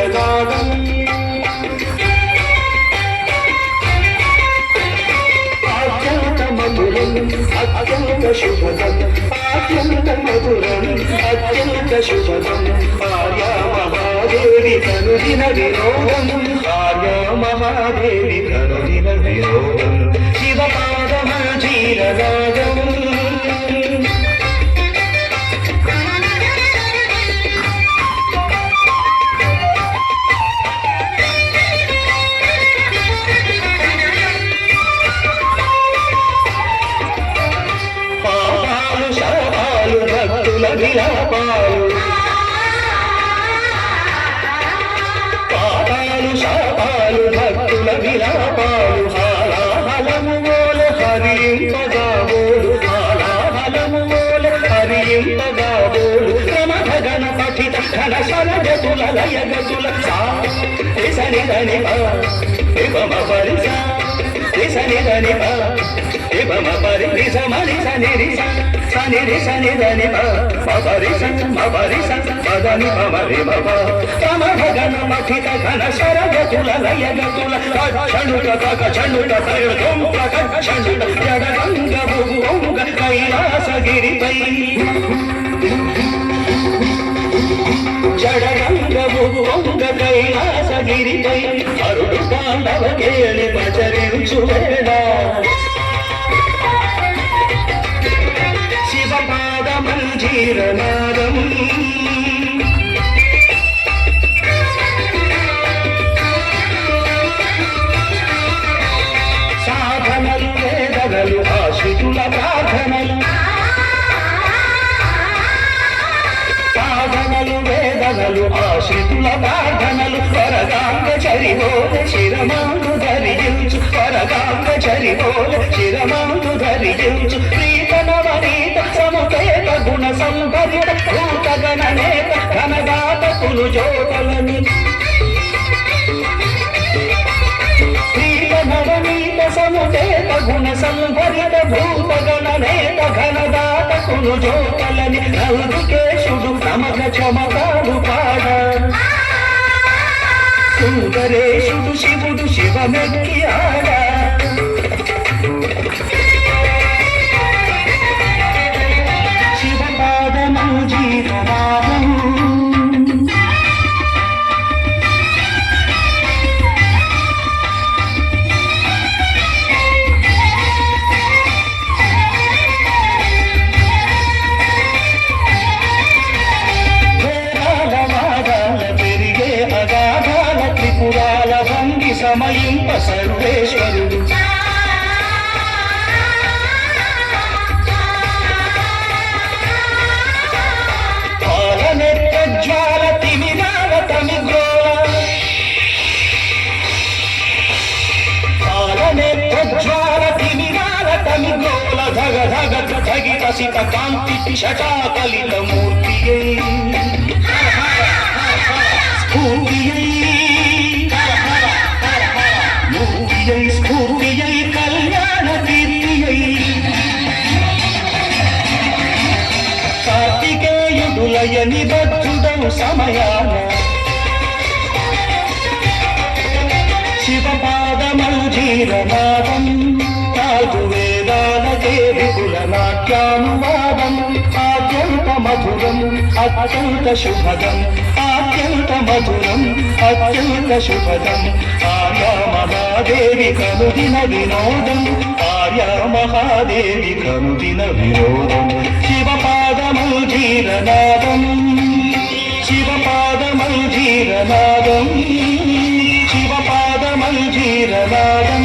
మంజీరనాదం అత్యంత మధురం అత్యంత శుభదం అత్యంత మధురం అత్యంత శుభదం ఆర్య మహాదేవి కనుదిన వినోదం ఆర్య మహాదేవి కనుదిన వినోదం శివపాద మంజీరనాదం విలాపాలు పాపాలు శాపాలు భక్తుల విలాపాలు హాలాహలము ఓల హరింపగాబోలు హాలాహలము ఓల హరింపగాబోలు క్రమగణ పఠిత ఘన స్వరగతుల లయగతుల సని ధని మమ పరిస సని ధని మమ పరి మని సని రిస సని రి సని ధని మరి సని మరి మమ గణ మఠిత ఘన స్వరగతుల లయగతుల క్షణుట క్షణుట జడగంగ భువంగ కైలాసగిరిపై జడగంగ భువంగ కైలాసగిరిపై అరుడు పాండవ కేళి ప్రచరించు వేళ శివపాద మంజీరనాదం సాధనలు వేదనలు ఆశ్రితుల ప్రార్థనలు సాధనలు వేదనలు ఆశ్రితుల ప్రార్థనలు పరగాంగ చరివోల శిరమాను ధరించు పరగాంగ చరివోల శిరమాను ధరించు ప్రీతనవనీత సముపేత గుణ సంభరిత భూత గణనేత ఘనదాత కులు జ్యోతలని ప్రీతనవనీత సముపేత గుణ సంభరిత భూత గణనేత ఘనదాత కులు జ్యోతలని నలుకేశుడు నమక చమకాలు పాడ సుందరేశుడు శివుడు శివమెక్కి ఆడ శివపాద మంజీరనాదం త్రిపురాల భంగి సమయింప సర్వేశ్వరుడు పాలనెత్రజ్వాల తిమిరాల తమిగ్రోల పాలనెత్రజ్వాల తిమిరాల తమిగ్రోల ధగ ధగ ధగిత సిత కాంతి పిశటా కలిత మూర్తియే స్ఫూర్తియై కళ్యాణ కీర్తియై కార్తికేయుడులయ నిబద్ధుడౌ సమయాన శివపాద మంజీరనాదం నాలుగు వేదాలకే విపుల నాట్యానువాదం అత్యంత మధురం అత్యంత శుభదం అత్యంత మధురం అత్యంత శుభదం ఆర్య మహాదేవి కనుదిన వినోదం ఆర్య మహాదేవి కనుదిన వినోదం శివపాద మంజీరనాదం శివపాద మంజీరనాదం శివపాద మంజీరనాదం